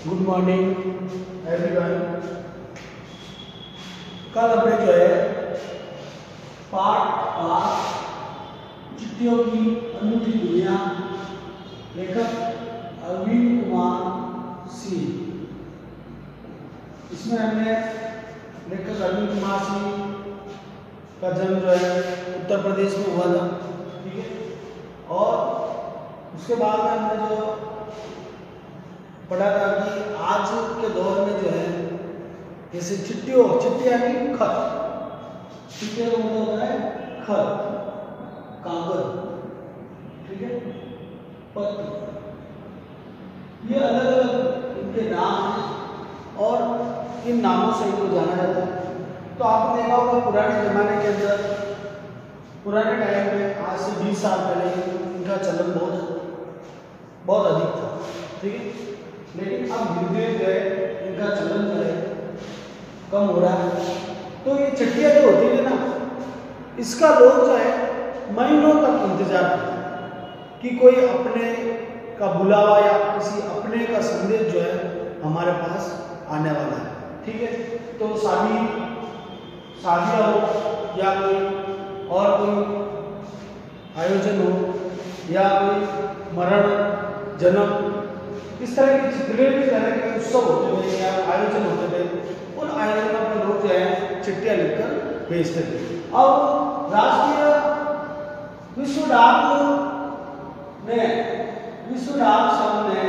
Good morning everyone. कल हमने जो है पार्ट 5 चिट्ठियों की अनूठी दुनिया, लेखक अरविंद कुमार सिंह, इसमें हमने लेखक अरविंद कुमार सिंह का जन्म जो है उत्तर प्रदेश में हुआ था, ठीक है। और उसके बाद में हमने जो पढ़ा था कि आज के दौर में जो है जैसे चिट्ठी यानी खत, चिट्ठी का मतलब होता है खत, कागज, ठीक है, पत्र, ये अलग अलग इनके नाम हैं और इन नामों से इनको जाना जाता है। तो आपने देखा होगा पुराने जमाने के अंदर, पुराने टाइम में, आज से 20 साल पहले इनका चलन बहुत अधिक था, ठीक है। लेकिन अब धीरे धीरे जो है इनका चलन जो है कम हो रहा है। तो ये चिट्ठियाँ जो होती है ना, इसका लोग जो है महीनों तक इंतजार करते हैं कि कोई अपने का बुलावा या किसी अपने का संदेश जो है हमारे पास आने वाला है, ठीक है। तो शादियाँ हो या कोई और कोई आयोजन हो या कोई मरण, जन्म, इस तरह के जितने भी तरह के उत्सव होते थे या आयोजन होते थे, उन आयोजनों में लोग जो है चिट्ठियाँ लिखकर भेजते थे। अब राष्ट्रीय विश्व डाक संघ ने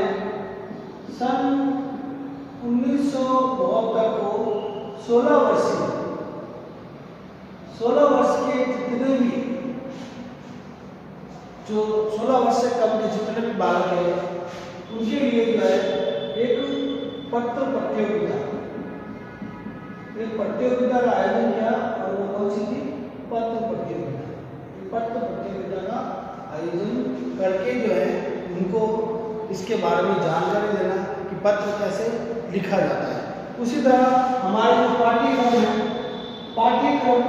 सन 1972 को 16 वर्ष के जितने भी, जो 16 वर्ष से कम के जितने भी बालक हैं, उनके लिए जो है एक पत्र प्रतियोगिता का आयोजन किया। और वो कौन सी थी? पत्र प्रतियोगिता का आयोजन करके जो है उनको इसके बारे में जानकारी देना कि पत्र कैसे लिखा जाता है। उसी तरह हमारे जो पाठ्यक्रम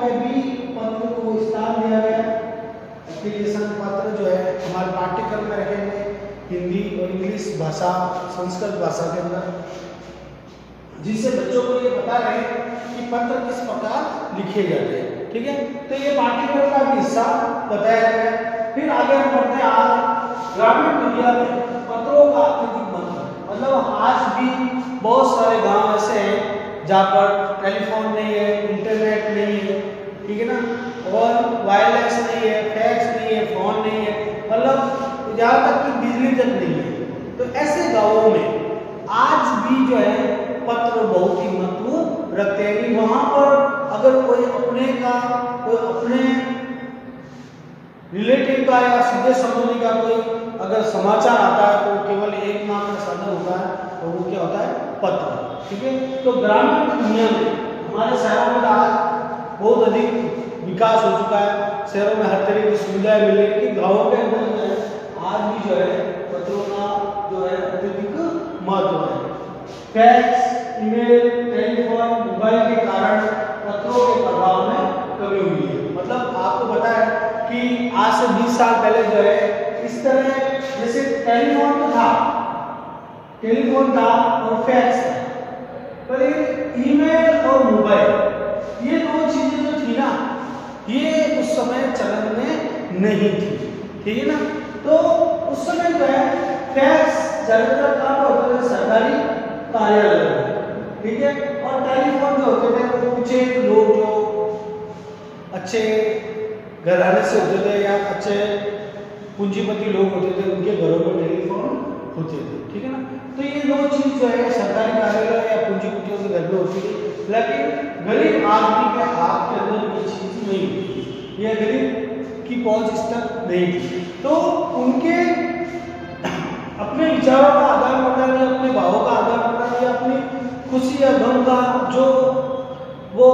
में भी पत्र को स्थान दिया गया। एप्लीकेशन पत्र जो है हमारे पाठ्यक्रम में रखे गए, हिंदी और इंग्लिश भाषा, संस्कृत भाषा के अंदर, जिससे बच्चों को ये पता रहे कि पत्र किस प्रकार लिखे जाते हैं, ठीक है। तो ये पाठ्यक्रम का भी हिस्सा बताया गया है। फिर आगे हम पढ़ते हैं आज ग्रामीण दुनिया में पत्रों का अत्यधिक महत्व। मतलब आज भी बहुत सारे गांव ऐसे हैं जहाँ पर टेलीफोन नहीं है, इंटरनेट नहीं है, ठीक है ना, और वायरलेस नहीं है, फैक्स नहीं है, फोन नहीं है, मतलब जहाँ तक कि बिजली तक नहीं है। तो ऐसे गांवों में आज भी जो है पत्र बहुत ही महत्व रखते हैं कि वहां पर अगर कोई अपने रिलेटिव का या सीधे संबंधी का कोई अगर समाचार आता है तो केवल एक मात्र साधन होता है, तो वो क्या होता है? पत्र, ठीक है। तो ग्रामीण दुनिया में हमारे शहरों में आज बहुत अधिक विकास हो चुका है, शहरों में हर तरह की सुविधाएं मिल रही है, लेकिन गाँवों के अंदर आज भी जो है पत्रों का जो है अत्यधिक महत्व है। फैक्स, ईमेल, टेलीफोन, मोबाइल के कारण पत्रों के प्रभाव में कमी हुई है। मतलब आपको पता है कि आज से 20 साल पहले जो है इस तरह जैसे टेलीफोन था और फैक्स था, पर ईमेल और मोबाइल, ये दो चीजें जो थी ना, ये उस समय चलन में नहीं थी, ठीक है ना। तो उस समय जो है फैक्स ज्यादातर काम होते थे सरकारी कार्यालय में, ठीक है। और टेलीफोन जो होते थे वो कुछ एक लोग जो अच्छे घराने से होते थे या अच्छे पूंजीपति लोग होते थे, उनके घरों में टेलीफोन होते थे, ठीक है ना। तो ये दो चीज जो है सरकारी कार्यालय या पूंजीपतियों के घर में होती थी, लेकिन गरीब आदमी के हाथ के अंदर ये चीज नहीं थी, ये गरीब की पहुंच इस तक नहीं थी। तो उनके अपने विचारों का आदान प्रदान या अपने भावों का आदान प्रदान या अपनी खुशी या गम का जो वो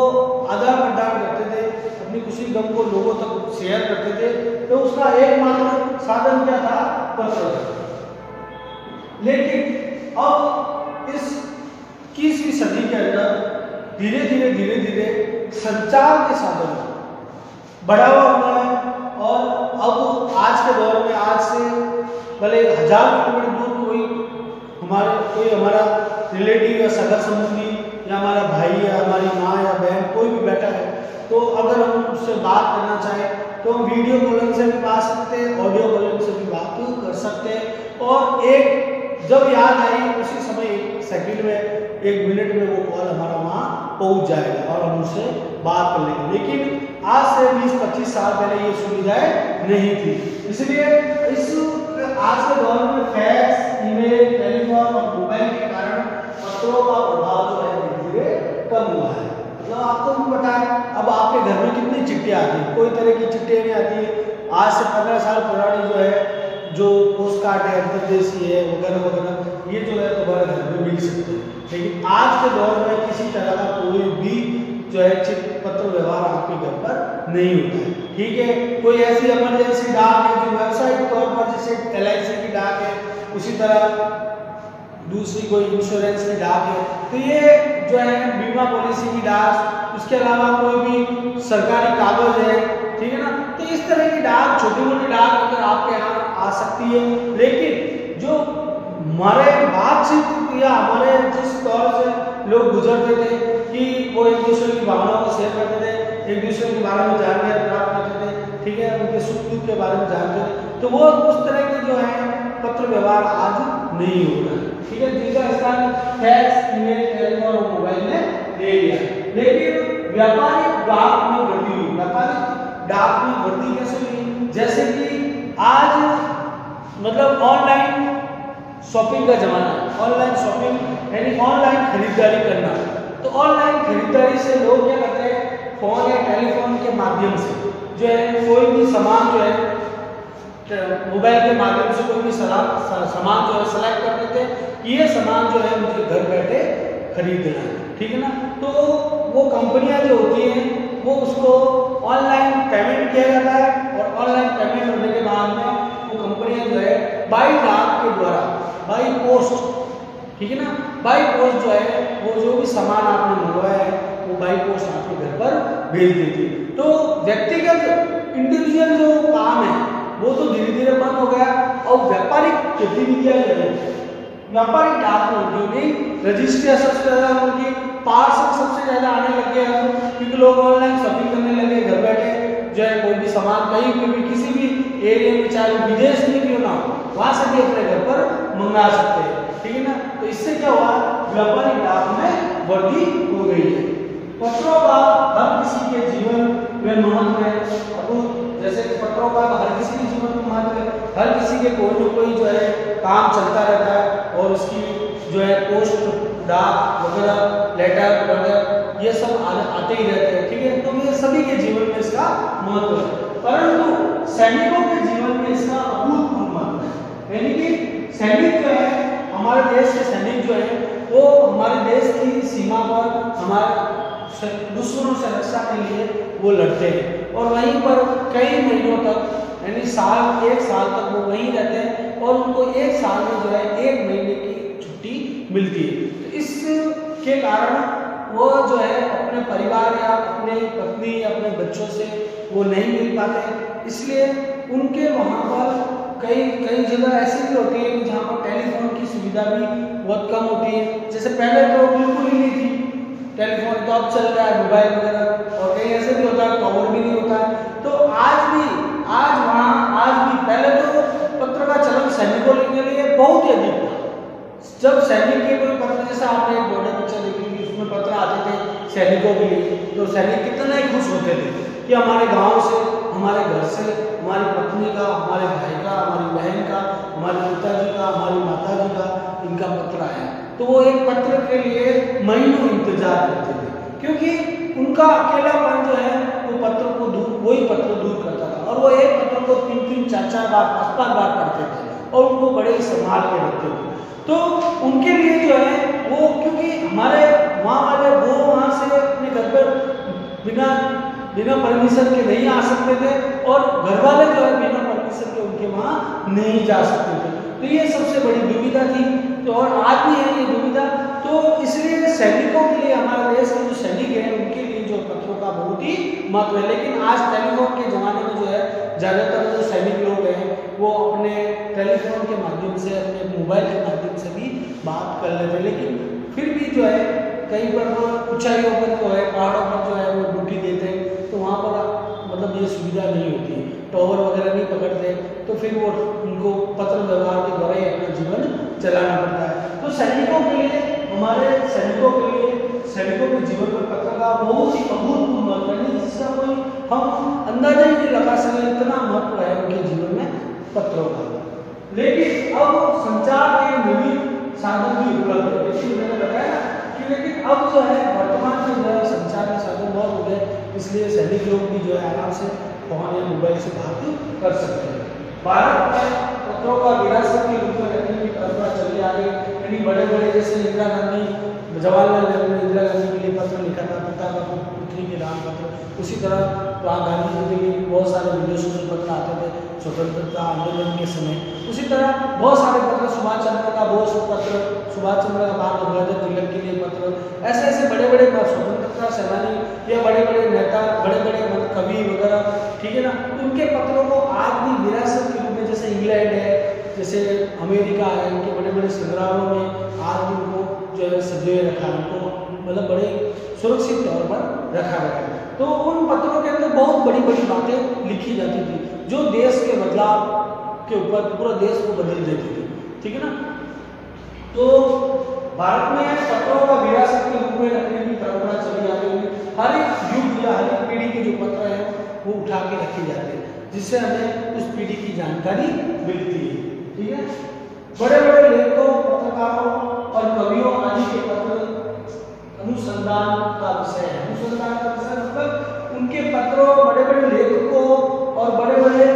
आदान प्रदान करते थे, अपनी खुशी गम को लोगों तक शेयर करते थे, तो उसका एकमात्र साधन क्या था? पत्र। लेकिन अब इस 21वीं सदी के अंदर धीरे धीरे संचार के साधन बढ़ावा हुआ है। और अब आज के दौर में, आज से भले 1000 किलोमीटर दूर कोई हमारे कोई हमारा रिलेटिव या सगा संबंधी या हमारा भाई या हमारी माँ या बहन कोई भी बैठा है, तो अगर हम उससे बात करना चाहें तो हम वीडियो कॉलिंग से भी बात सकते हैं, ऑडियो कॉलिंग से भी बात कर सकते हैं। और एक जब याद आई उसी समय 1 सेकंड में 1 मिनट में वो कॉल हमारा वहाँ पहुँच जाएगा और हम उससे बात कर लेंगे। लेकिन आज से 20-25 साल पहले ये सुविधाएं नहीं थी, इसलिए इस आज के दौर में फैक्स, ईमेल, टेलीफोन और मोबाइल के कारण पत्रों का प्रभाव जो है धीरे-धीरे कम हुआ है। मतलब आपको भी पता है अब आपके घर में कितनी चिट्ठियाँ आती हैं, कोई तरह की चिट्ठियाँ नहीं आती है। आज से 15 साल पुरानी जो है जो पोस्ट कार्ड है, अंतर्देशीय है वगैरह वगैरह, ये जो है तुम्हारे घर में मिल सकते हैं। लेकिन आज के दौर में किसी तरह का कोई भी जो है चिट्ठी पत्र व्यवहार आपके घर पर नहीं होता है। ठीक है, कोई ऐसी इमरजेंसी डाक है जो व्यावसायिक तौर पर जैसे LIC की डाक है, उसी तरह दूसरी कोई इंश्योरेंस की डाक है, तो ये जो है बीमा पॉलिसी की डाक, उसके अलावा कोई भी सरकारी कागज है, ठीक है ना, तो इस तरह की डाक, छोटी मोटी डाक अगर आपके यहाँ आ सकती है। लेकिन जो हमारे बातचीत या हमारे जिस तौर से लोग गुजरते थे कि वो एक दूसरे की भावनाओं को शेयर करते थे, एक दूसरे के बारे में जानकारी प्राप्त करते थे, ठीक है, उनके सुख दुख के बारे में जानते थे, तो वो उस तरह के जो है पत्र व्यवहार आज नहीं हो रहा है। ठीक है, जिसका स्थान फैक्स, ईमेल, टेलीफोन और मोबाइल ने ले लिया। लेकिन व्यापारिक डाक में वृद्धि हुई। व्यापारिक डाक में वृद्धि कैसे हुई? जैसे कि आज मतलब ऑनलाइन शॉपिंग का जमाना है, ऑनलाइन शॉपिंग यानी ऑनलाइन खरीदारी करना। तो ऑनलाइन खरीदारी से लोग क्या करते हैं, फोन या टेलीफोन के माध्यम से जो है कोई भी सामान जो है मोबाइल के माध्यम से कोई भी सामान जो है सेलेक्ट कर लेते हैं कि ये सामान जो है मुझे घर बैठे खरीदना है। ठीक है ना, तो वो कंपनियां जो होती हैं वो उसको ऑनलाइन पेमेंट किया जाता है और ऑनलाइन पेमेंट होने के बाद में वो कंपनियां जो है बाई डाक के द्वारा, बाई पोस्ट, ठीक है ना, बाई पोस्ट जो है वो जो भी सामान आपने मंगवाया है वो बाई पोस्ट आपके घर पर भेज देती है। तो व्यक्तिगत इंडिविजुअल जो काम है वो तो धीरे धीरे बंद हो गया और व्यापारिक गतिविधियां जो है व्यापारिक डाक में उद्योगी रजिस्ट्री सबसे ज्यादा उनकी पार्सल सबसे ज्यादा आने लग गया है, क्योंकि लोग ऑनलाइन शॉपिंग करने लगे, घर बैठे जो है कोई भी सामान कहीं पे भी किसी भी एरिया में, चाहे विदेश में क्यों ना हो, वहां से भी अपने घर पर मंगा सकते हैं। ठीक है ना, तो इससे क्या हुआ, व्यापारिक डाक में वृद्धि हो गई है। पत्रों का हर किसी के जीवन में महत्व है। अब जैसे पत्रों का हर किसी के जीवन में महत्व है, हर किसी के कोई न कोई जो है काम चलता रहता है और उसकी जो है पोस्ट, डाक वगैरह, लेटर वगैरह ये सब आते ही रहते हैं। ठीक है, तो ये सभी के जीवन में इसका महत्व है, परंतु सैनिकों के जीवन में इसका अभूतपूर्व महत्व है। यानी कि सैनिक जो है, हमारे देश के सैनिक जो है वो हमारे देश की सीमा पर हमारे दुश्मनों से रक्षा के लिए वो लड़ते हैं और वहीं पर कई महीनों तक यानी साल, 1 साल तक वो वहीं रहते हैं और उनको 1 साल में जो है 1 महीने की छुट्टी मिलती है। तो इसके कारण वो जो है अपने परिवार या अपने पत्नी या अपने बच्चों से वो नहीं मिल पाते, इसलिए उनके वहाँ पर कई जगह ऐसी भी होती है जहाँ पर टेलीफोन की सुविधा भी बहुत कम होती है। जैसे पहले तो बिल्कुल ही नहीं थी टेलीफोन, तो अब चल रहा है मोबाइल वगैरह, और कहीं ऐसे भी होता है टावर भी नहीं होता है। तो आज भी पहले तो पत्र का चलन सैनिकों के लिए बहुत ही अधिक था। जब सैनिक के कोई पत्र, जैसे आपने एक बॉर्डर पिक्चर देखी थी, उसमें पत्र आते थे सैनिकों के लिए, तो सैनिक कितने खुश होते थे कि हमारे गांव से, हमारे घर से, हमारी पत्नी का, हमारे भाई का, हमारी बहन का, हमारे पिताजी का, हमारी माताजी का इनका पत्र आया। तो वो एक पत्र के लिए महीनों इंतजार करते थे, क्योंकि उनका अकेलापन जो है वो पत्र को वही पत्र दूर करता था और वो एक पत्र को 3-3, 4-4 बार, 5-5 बार पढ़ते थे और उनको बड़े ही संभाल के रखते थे। तो उनके लिए जो है वो, क्योंकि हमारे वहाँ वाले वो वहाँ से अपने घर पर बिना परमिशन के नहीं आ सकते थे और घर वाले जो है बिना परमिशन के उनके वहाँ नहीं जा सकते थे। तो ये सबसे बड़ी दुविधा थी, तो और आज भी है ये दुविधा। तो इसलिए सैनिकों के लिए, हमारे देश के जो सैनिक हैं उनके लिए जो पत्रों का बहुत ही महत्व है। लेकिन आज टेलीफोन के ज़माने में जो है ज़्यादातर जो सैनिक लोग हैं वो अपने टेलीफोन के माध्यम से, अपने मोबाइल के माध्यम से भी बात कर लेते हैं। लेकिन फिर भी जो है कहीं पर ऊंचाइयों पर जो है, पहाड़ों पर जो है वो ड्यूटी देते हैं, तो वहाँ पर मतलब ये सुविधा नहीं होती है, टावर वगैरह नहीं पकड़ते, तो फिर वो उनको पत्र व्यवहार के द्वारा ही अपना जीवन चलाना पड़ता है। तो सैनिकों के लिए, हमारे सैनिकों के लिए, सैनिकों के जीवन में पत्र का बहुत ही अभूतपूर्व महत्व है, जिसका कोई हम अंदाजा ही नहीं लगा सके, इतना महत्व है उनके जीवन में पत्रों का। लेकिन अब संचार के विभिन्न साधन भी उपलब्ध है, जैसे मैंने बताया कि लेकिन अब जो है वर्तमान में जो है संचार के साधन बहुत हो गए, इसलिए सैनिक लोग भी जो है आराम से फोन या मोबाइल से बात कर सकते हैं। भारत में पत्रों का विरासत के रूप में रखने की परंपरा चली आ रही है। यानी बड़े बड़े जैसे इंदिरा गांधी, जवाहरलाल नेहरू ने इंदिरा गांधी के लिए पत्र लिखा था, पिता का पुत्री के नाम पत्र। उसी तरह वहाँ गांधी जी के लिए बहुत सारे विदेशों से पत्र आते थे स्वतंत्रता आंदोलन के समय। उसी तरह बहुत सारे पत्र, सुभाष चंद्र का बोस पत्र, सुभाष चंद्र का बाल गंगाधर तिलक के लिए पत्र, ऐसे ऐसे बड़े बड़े स्वतंत्रता सेनानी या बड़े बड़े नेता, बड़े बड़े कवि वगैरह, ठीक है ना, उनके पत्रों को आज भी विरासत के रूप में, जैसे इंग्लैंड है, जैसे अमेरिका है, इनके बड़े बड़े संग्रहालयों में आज भी उनको जो है सजोए रखा है, उनको मतलब बड़े सुरक्षित तौर पर रखा गया है। तो उन पत्रों के अंदर बहुत बड़ी बड़ी बातें लिखी जाती थी, जो देश के बदलाव के ऊपर पूरा देश को बदल देती थी, ठीक है ना। तो भारत में पत्रों का विरासत के रूप में रखने की परंपरा चली आ रही है। हर एक युग या हर एक पीढ़ी के जो पत्र है वो उठा के रखे जाते हैं, जिससे हमें उस पीढ़ी की जानकारी मिलती है, ठीक है। बड़े बड़े लेखकों, पत्रकारों और कवियों आदि के पत्र अनुसंधान का विषय है। अनुसंधान का विषय मतलब उनके पत्रों, बड़े बड़े लेखकों और बड़े बड़े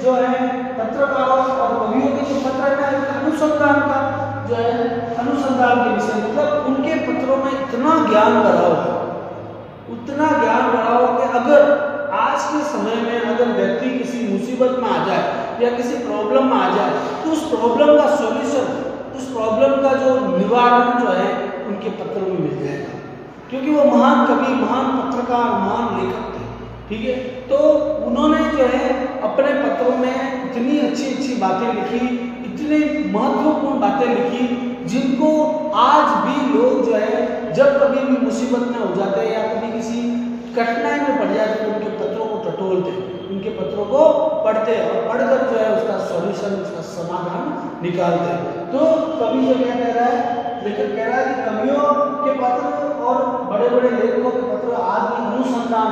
जो है पत्रकारों और कवियों के जो पत्र है, अनुसंधान का जो है, अनुसंधान के विषय मतलब उनके पत्रों में इतना ज्ञान भरा हुआ है, उतना ज्ञान भरा हुआ कि अगर आज के समय में अगर व्यक्ति किसी मुसीबत में आ जाए या किसी प्रॉब्लम में आ जाए, तो उस प्रॉब्लम का सॉल्यूशन, उस प्रॉब्लम का जो निवारण जो है उनके पत्रों में मिल जाएगा, क्योंकि वो महान कवि, महान पत्रकार, महान लेखक थे, ठीक है। तो उन्होंने जो है अपने पत्रों में इतनी अच्छी अच्छी बातें लिखी, इतनी महत्वपूर्ण बातें लिखी, जिनको आज भी लोग जो है जब कभी भी मुसीबत में हो जाते हैं या कभी किसी कठिनाई में पड़ जाते हैं, उनके पत्रों को टटोलते हैं, उनके पत्रों को पढ़ते हैं और पढ़कर जो है उसका सॉल्यूशन, उसका समाधान निकालते हैं। तो कवि जो क्या कह रहा है, लेखक कह रहा है कि कवियों के पत्र और बड़े बड़े लेखकों के पत्र आज भी अनुसंधान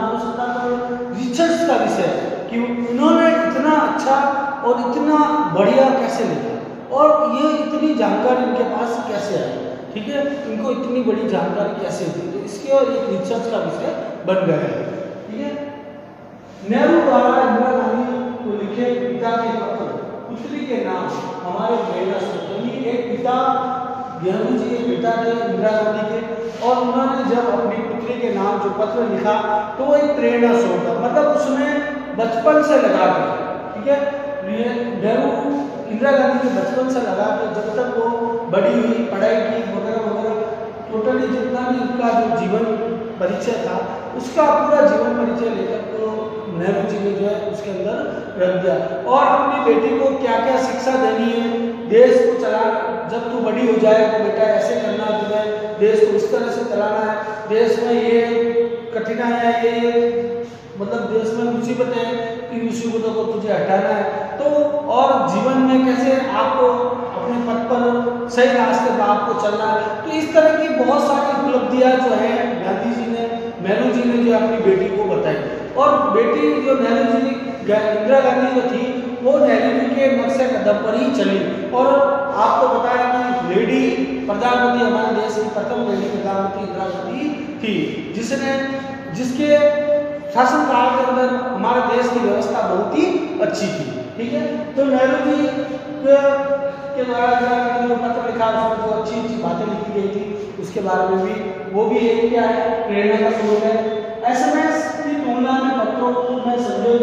रिसर्च का विषय है कि उन्होंने इतना अच्छा और इतना बढ़िया कैसे लिखा और ये इतनी जानकारी उनके पास कैसे आई, ठीक है, इनको इतनी बड़ी जानकारी कैसे दी, तो इसके और एक रिसर्च का विषय बन गया है, ठीक है। नेहरू द्वारा इंदिरा गांधी को लिखे पिता के पत्र पुत्री के नाम हमारे प्रेरणा स्रोत। एक पिता, नेहरू जी के पिता थे इंदिरा गांधी के, और उन्होंने जब अपनी पुत्री के नाम जो पत्र लिखा तो वो एक प्रेरणा स्रोत था, मतलब उसने बचपन से लगा के, ठीक है, नेहरू इंदिरा गांधी के बचपन से लगा के जब तक वो बड़ी हुई, पढ़ाई की वगैरह वगैरह, टोटली जितना भी उनका जो जीवन परिचय था उसका पूरा जीवन परिचय लेकर तो नेहरू जी ने जो है उसके अंदर रख दिया, और अपनी बेटी को क्या क्या शिक्षा देनी है, देश को चलाना, जब तू बड़ी हो जाए तो बेटा ऐसे करना, तुम्हें देश को इस तरह से चलाना है, देश में ये कठिनाइयाँ, ये मतलब देश में मुसीबतें हैं, इन मुसीबतों को तुझे हटाना है, तो और जीवन में कैसे आपको अपने पथ पर सही रास्ते पर आपको चलना है। तो इस तरह की बहुत सारी उपलब्धियां जो है गांधी जी ने, नेहरू जी ने जो अपनी बेटी को बताई, और बेटी जो नेहरू जी इंदिरा गांधी जो थी वो नेहरू जी के नक्शे कदम पर ही चली, और आपको बताया कि लेडी प्रधानमंत्री, हमारे देश की प्रथम लेडी प्रधानमंत्री इंदिरा गांधी थी, जिसके शासनकाल के अंदर हमारे देश की व्यवस्था बहुत ही अच्छी थी, ठीक है। तो नेहरू जी के द्वारा जो पत्र लिखा उसमें जो अच्छी अच्छी बातें लिखी गई थी उसके बारे में भी, वो भी एक क्या है, प्रेरणा का स्रोत है। एसएमएस की तुलना में पत्रों में संजोए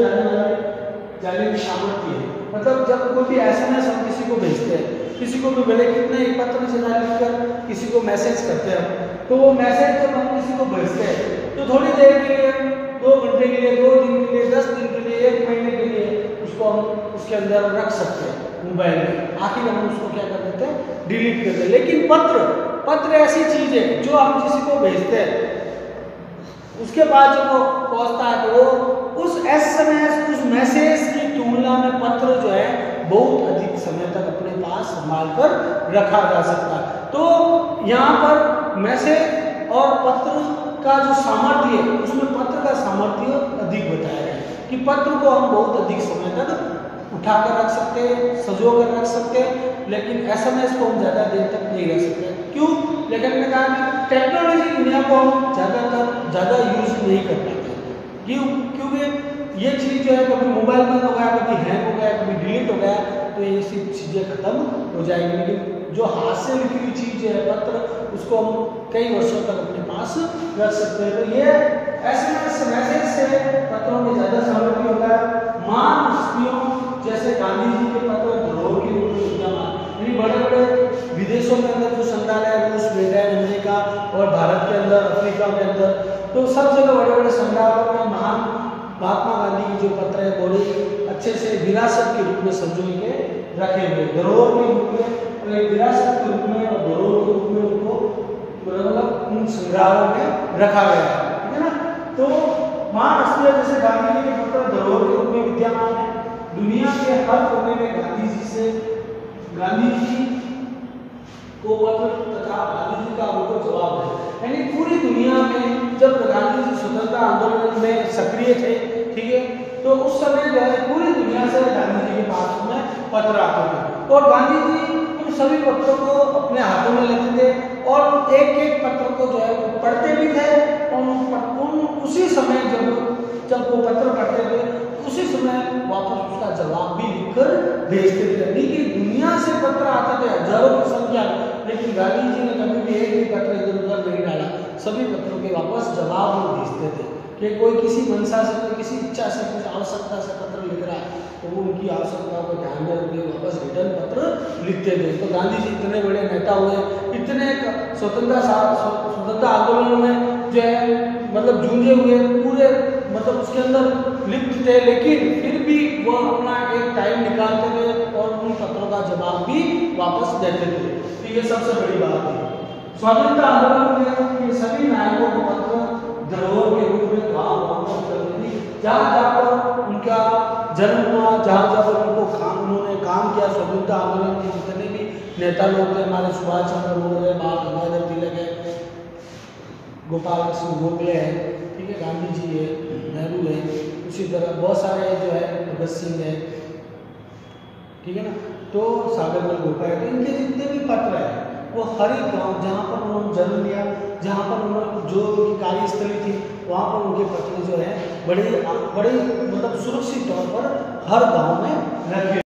जाने की सामर्थ्य है, मतलब जब कोई भी एसएमएस हम किसी को भेजते हैं, किसी को भी भले कितने एक पत्र से लिखकर किसी को मैसेज करते हैं, तो वो मैसेज जब हम किसी को भेजते हैं तो थोड़ी देर के लिए, 2 घंटे के लिए, 2 दिन के लिए, 10 दिन के लिए, 1 महीने के लिए उसको हम उसके अंदर रख सकते हैं मोबाइल में, आखिर हम उसको क्या कर देते हैं, डिलीट कर देते हैं। लेकिन पत्र ऐसी चीज है जो हम किसी को भेजते हैं, उसके बाद जब वो पहुंचता है तो वो उस SMS उस मैसेज की तुलना में पत्र जो है बहुत अधिक समय तक अपने पास संभाल कर रखा जा सकता है। तो यहाँ पर मैसेज और पत्र का जो सामर्थ्य है उसमें पत्र का सामर्थ्य अधिक बताया गया है कि पत्र को हम बहुत अधिक समय तक उठा कर रख सकते हैं, सजो कर रख सकते हैं, लेकिन SMS को हम ज़्यादा देर तक नहीं रख सकते। क्यों? लेकिन मैंने कहा कि टेक्नोलॉजी दुनिया को हम ज़्यादा यूज नहीं कर पाते। क्यों? क्योंकि ये चीज़ जो है कभी मोबाइल बंद हो गया, कभी हैंग हो गया, कभी डिलीट हो गया, तो ये सब चीज़ें खत्म हो जाएंगी। लेकिन जो हाथ से लिखी हुई चीज़ है पत्र, उसको हम कई वर्षों तक अपने पास रख सकते हैं। तो ये SMS मैसेज से पत्रों में ज़्यादा सामर्थ्य होता है। महान हस्तियों जैसे गांधी जी के पत्र धरोहर के रूप में विद्यमान, यानी बड़े-बड़े विदेशों के अंदर जो संग्रहालय है, रूस, ब्रिटेन, अमेरिका और भारत के अंदर, अफ्रीका के अंदर, तो सब जगह बड़े-बड़े संग्रहालयों में महान महात्मा गांधी की जो पत्र है बड़े अच्छे से विरासत के रूप में संजो के रखे हुए, धरोहर के रूप में, तो एक विरासत के रूप में और धरोहर के रूप में उनको मतलब उन संग्रहालयों में रखा गया है, ठीक है ना। तो महान हस्तियां जैसे गांधी जी के पत्र धरोहर के रूप में विद्यमान है। दुनिया के हर कोने में गांधी जी को पत्र तथा गांधी जी का उनको जवाब है, यानी पूरी दुनिया में जब गांधी जी स्वतंत्रता आंदोलन में सक्रिय थे, ठीक है, तो उस समय जो है पूरी दुनिया से गांधी जी के पास में पत्र आते थे और गांधी जी उन सभी पत्रों को अपने हाथों में लेते थे और एक एक पत्र को जो है वो पढ़ते भी थे और उसी समय जब वो पत्र पढ़ते थे उसी समय वापस उसका जवाब भी लिखकर भेजते थे। यानी कि दुनिया से पत्र आते थे हजारों की संख्या, लेकिन गांधी जी ने कभी भी एक भी पत्र इधर उधर नहीं डाला, सभी पत्रों के वापस जवाब वो भेजते थे कि कोई किसी मंशा से, कोई किसी इच्छा से, कुछ आवश्यकता से पत्र लिख रहा है तो वो उनकी आवश्यकताओं को ध्यान में रखते वापस रिटर्न पत्र लिखते थे। तो गांधी जी इतने बड़े नेता हुए, इतने स्वतंत्रता आंदोलन में जो है मतलब जूझे हुए, पूरे मतलब उसके अंदर लिप्त थे, लेकिन फिर भी वो अपना एक टाइम निकालते थे और उन पत्रों का जवाब भी वापस देते थे। तो ये सबसे बड़ी बात है। स्वतंत्रता आंदोलन में ये सभी नायकों को पत्र धरोहर के रूप में गाँव करती थी, जहाँ पर उनका जन्म हुआ, जहाँ पर उन्होंने काम किया। स्वतंत्रता आंदोलन के जितने भी नेता लोग थे, हमारे सुभाष चंद्र बोस है, बाल गंगाधर तिलक है, गोपाल कृष्ण गोखले है, ठीक है, गांधी जी है, नेहरू है, उसी तरह बहुत सारे जो है भगत सिंह है, ठीक है ना, तो सागरमल गोपाल है, तो इनके जितने भी पत्र है वो हर एक गाँव जहाँ पर उन्होंने जन्म लिया, जहाँ पर उन्होंने जो उनकी कार्यस्थली थी वहाँ पर उनके पत्र जो है बड़े मतलब सुरक्षित तौर पर हर गाँव में रखे।